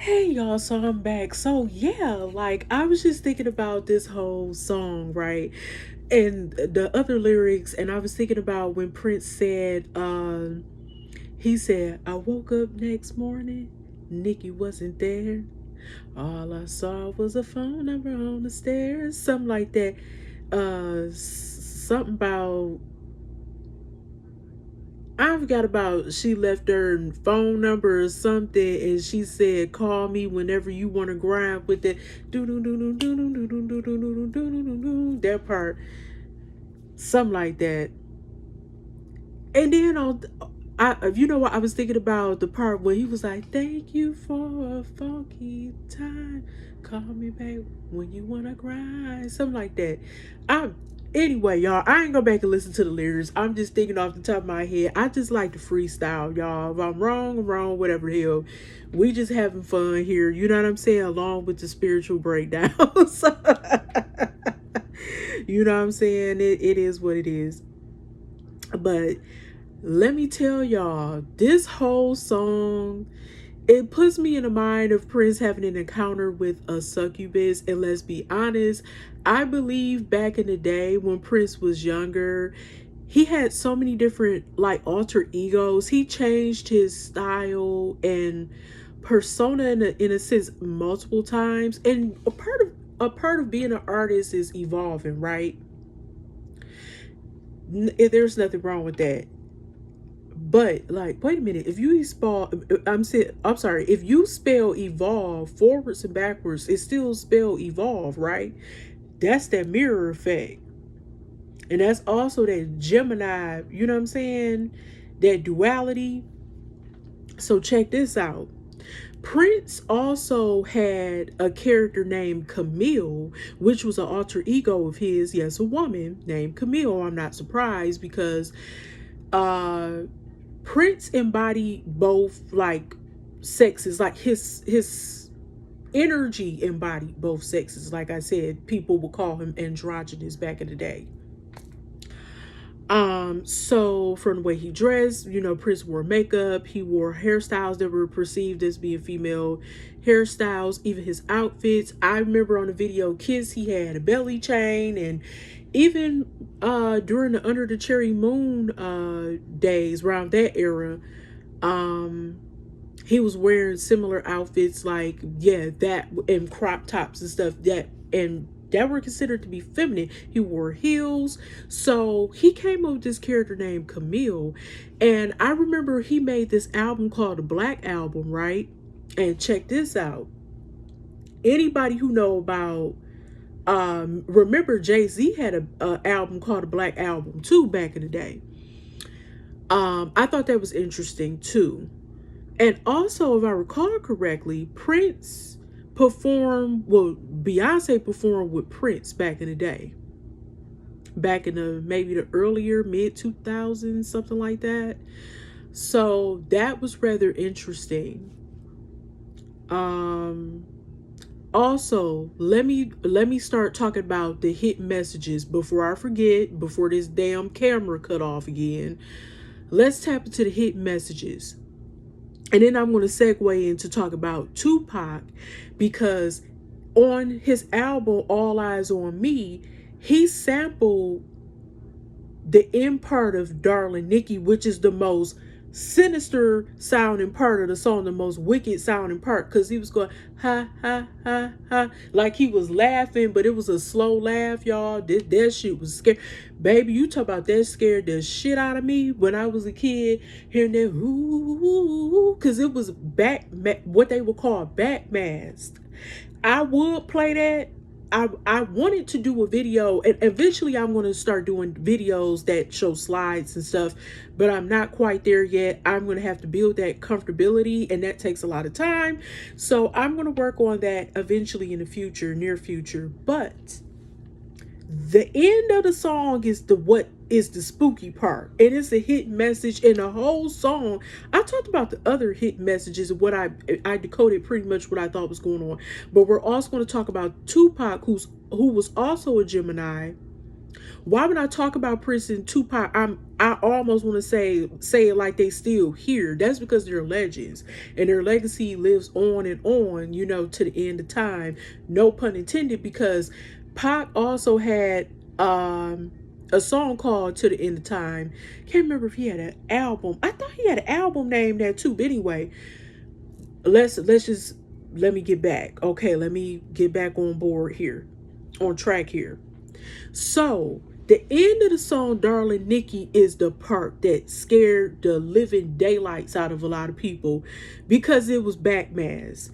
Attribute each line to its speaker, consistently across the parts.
Speaker 1: Hey y'all, so I'm back. So yeah, like I was just thinking about this whole song, right? And the other lyrics, and I was thinking about when Prince said, he said, I woke up next morning, NiKki wasn't there. All I saw was a phone number on the stairs. Something like that. Something about I forgot about she left her phone number or something, and she said, "Call me whenever you want to grind with it." Do do do do do do do do do do do do do do. That part, something like that. And then on, you know what? I was thinking about the part where he was like, "Thank you for a funky time. Call me back when you wanna grind." Something like that. I Anyway, y'all, I ain't go back and listen to the lyrics. I'm just thinking off the top of my head. I just like to freestyle, y'all. If I'm wrong, I'm wrong. Whatever the hell, we just having fun here. You know what I'm saying? Along with the spiritual breakdowns. You know what I'm saying? It is what it is. But let me tell y'all, this whole song, it puts me in the mind of Prince having an encounter with a succubus. And let's be honest, I believe back in the day when Prince was younger, he had so many different like alter egos. He changed his style and persona in a sense multiple times. And a part of being an artist is evolving, right? There's nothing wrong with that. But like, wait a minute. If you spell, I'm sorry. If you spell evolve forwards and backwards, it still spell evolve, right? That's that mirror effect, and that's also that Gemini. You know what I'm saying? That duality. So check this out. Prince also had a character named Camille, which was an alter ego of his. Yes, a woman named Camille. I'm not surprised because uh Prince embodied both like sexes, like his energy embodied both sexes. Like I said, people would call him androgynous back in the day. So from the way he dressed, Prince wore makeup, he wore hairstyles that were perceived as being female hairstyles, even his outfits. I remember on the video Kiss, he had a belly chain, and even during the Under the Cherry Moon days around that era, um he was wearing similar outfits, like, yeah, that, and crop tops and stuff that were considered to be feminine. He wore heels. So he came up with this character named Camille. And I remember he made this album called the Black Album, right? And check this out. Anybody who know about remember Jay-Z had a album called the Black Album too back in the day. I thought that was interesting too. And also, if I recall correctly, Beyonce performed with Prince back in the day. Back in maybe the earlier mid 2000s, something like that. So that was rather interesting. Also, let me start talking about the hit messages before I forget, before this damn camera cut off again. Let's tap into the hit messages. And then I'm going to segue into talk about Tupac, because on his album All Eyes on Me, he sampled the end part of DArLiNg NiKki, which is the most sinister sounding part of the song, the most wicked sounding part, because he was going ha ha ha ha, like he was laughing, but it was a slow laugh, y'all. That shit was scary, baby. You talk about that scared the shit out of me when I was a kid, hearing that ooh, because it was what they would call backmasked. I would play that. I wanted to do a video, and eventually I'm going to start doing videos that show slides and stuff, but I'm not quite there yet. I'm going to have to build that comfortability, and that takes a lot of time. So I'm going to work on that eventually in the future, near future. But the end of the song is the spooky part, and it's a hit message in the whole song. I talked about the other hit messages of what I decoded pretty much what I thought was going on, but we're also going to talk about Tupac, who was also a Gemini, Why when I talk about Prince and Tupac, I almost want to say it like they still here. That's because they're legends, and their legacy lives on and on, to the end of time. No pun intended, because Pac also had a song called "To the End of Time." Can't remember if he had an album. I thought he had an album named that too. But anyway, let me get back. Okay, let me get back on board here, on track here. So the end of the song "DArLiNg NiKki" is the part that scared the living daylights out of a lot of people, because it was backmasked,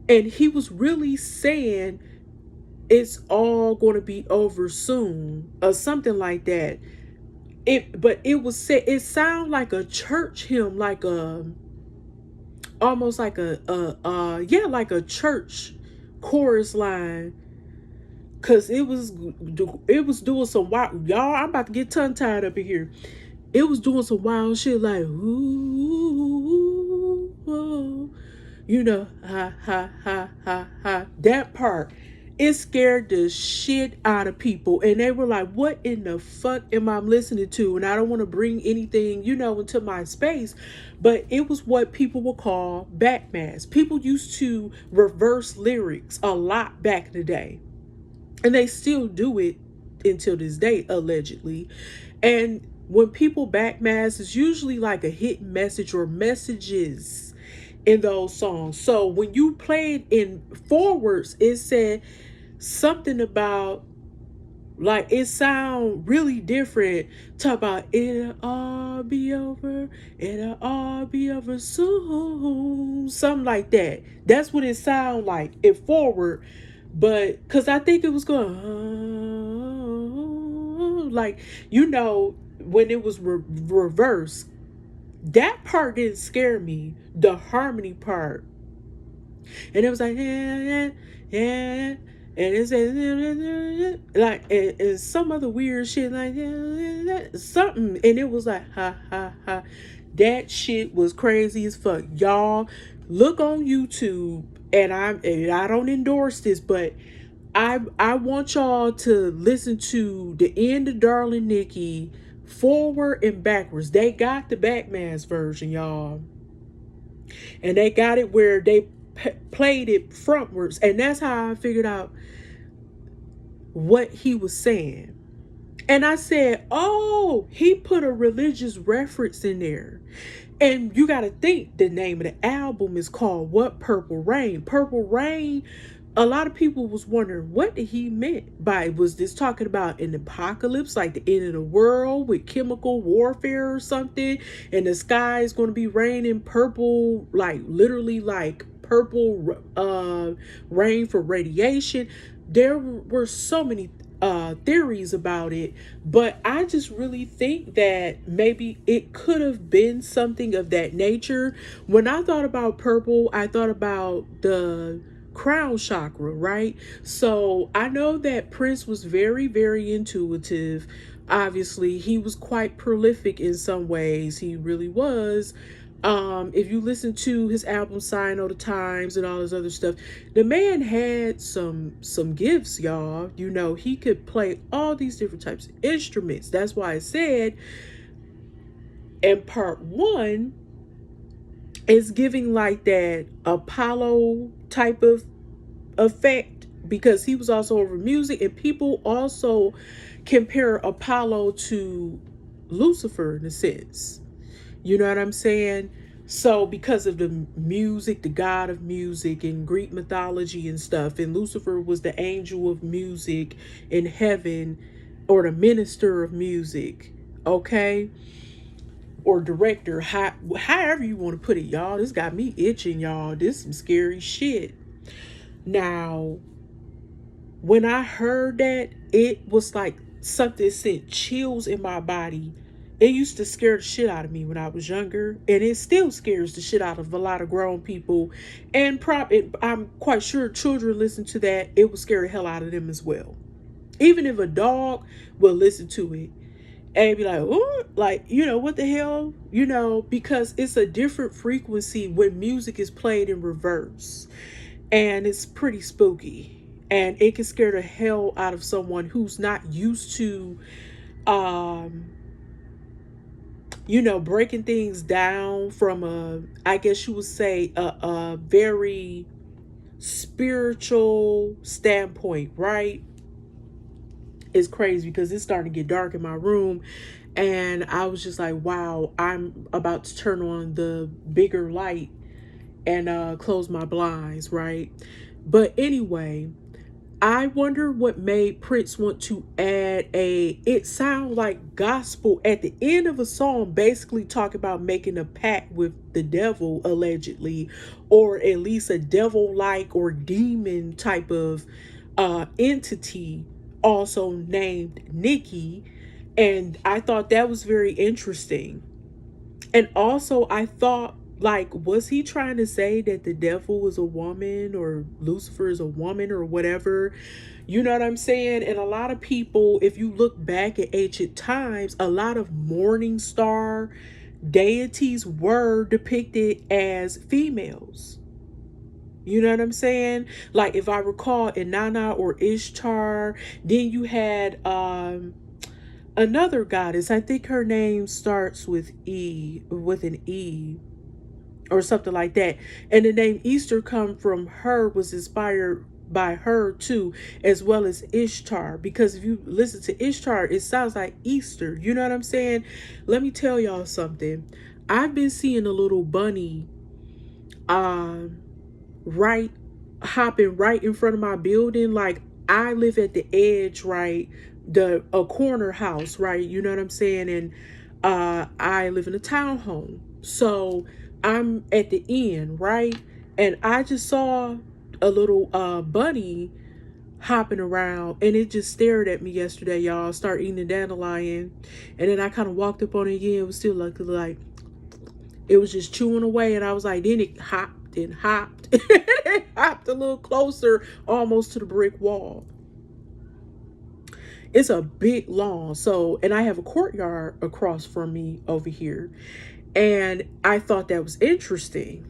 Speaker 1: and he was really saying it's all going to be over soon or something like that. But it sounded like a church hymn, like almost like like a church chorus line, because it was doing some wild, y'all, I'm about to get tongue tied up in here. It was doing some wild shit like ooh, oh, ha ha ha ha ha. That part, it scared the shit out of people, and they were like, what in the fuck am I listening to? And I don't want to bring anything, into my space, but it was what people would call backmask. People used to reverse lyrics a lot back in the day, and they still do it until this day, allegedly. And when people backmask, it's usually like a hidden message or messages in those songs. So when you played in forwards, it said something about, like, it sound really different. Talk about it'll all be over soon, something like that. That's what it sound like in forward. But because I think it was going like, when it was reversed, that part didn't scare me, the harmony part. And it was like, yeah, yeah, and it said like, and some other weird shit like something, and it was like ha ha ha. That shit was crazy as fuck. Y'all look on YouTube, and I don't endorse this, but I want y'all to listen to the end of "DArLiNg NiKki" forward and backwards. They got the backmask version, y'all, and they got it where they played it frontwards, and that's how I figured out what he was saying. And I said, oh, he put a religious reference in there. And you got to think, the name of the album is called What? Purple Rain. Purple Rain, a lot of people was wondering what did he meant by, was this talking about an apocalypse, like the end of the world with chemical warfare or something, and the sky is going to be raining purple, like literally like purple rain for radiation. There were so many theories about it, but I just really think that maybe it could have been something of that nature. When I thought about purple, I thought about the crown chakra, right? So I know that Prince was very, very intuitive. Obviously, he was quite prolific in some ways. He really was. If you listen to his album Sign of the Times and all this other stuff, the man had some gifts, y'all. He could play all these different types of instruments. That's why I said in part one is giving like that Apollo type of effect, because he was also over music, and people also compare Apollo to Lucifer in a sense. You know what I'm saying? So because of the music, the god of music in Greek mythology and stuff, and Lucifer was the angel of music in heaven, or the minister of music, okay? Or director, however you want to put it, y'all. This got me itching, y'all. This is some scary shit. Now, when I heard that, it was like something sent chills in my body. It used to scare the shit out of me when I was younger, and it still scares the shit out of a lot of grown people. And I'm quite sure children listen to that, it will scare the hell out of them as well. Even if a dog will listen to it and be like, oh, like, what the hell? Because it's a different frequency when music is played in reverse. And it's pretty spooky. And it can scare the hell out of someone who's not used to um breaking things down from I guess you would say a very spiritual standpoint, right? It's crazy because it's starting to get dark in my room, and I was just like, wow, I'm about to turn on the bigger light and close my blinds, right? But anyway, I wonder what made Prince want to add it sound like gospel at the end of a song, basically talking about making a pact with the devil, allegedly, or at least a devil-like or demon type of entity, also named NiKki. And I thought that was very interesting. And also, I thought, like, was he trying to say that the devil was a woman or Lucifer is a woman or whatever? You know what I'm saying? And a lot of people, if you look back at ancient times, a lot of morning star deities were depicted as females. You know what I'm saying? Like, if I recall, Inanna or Ishtar, then you had another goddess. I think her name starts with an E or something like that. And the name Easter come from her, was inspired by her too, as well as Ishtar. Because if you listen to Ishtar, it sounds like Easter. You know what I'm saying? Let me tell y'all something. I've been seeing a little bunny um right hopping right in front of my building. Like, I live at the edge, right? A corner house, right? You know what I'm saying? And I live in a townhome. So I'm at the end, right? And I just saw a little bunny hopping around, and it just stared at me yesterday, y'all. Start eating the dandelion. And then I kind of walked up on it again. It was still like it was just chewing away, and I was like, then it hopped and hopped. It hopped a little closer, almost to the brick wall. It's a big lawn, so, and I have a courtyard across from me over here, and I thought that was interesting.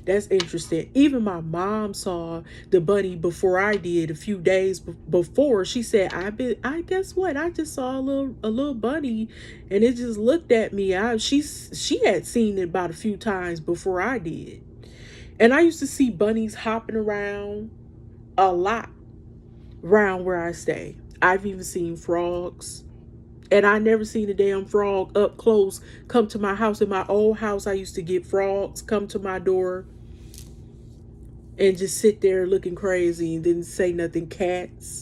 Speaker 1: That's interesting. Even my mom saw the bunny before I did. A few days before, she said, I guess what? I just saw a little bunny, and it just looked at me. She had seen it about a few times before I did. And I used to see bunnies hopping around a lot around where I stay. I've even seen frogs. And I never seen a damn frog up close come to my house. In my old house, I used to get frogs come to my door and just sit there looking crazy and didn't say nothing. Cats.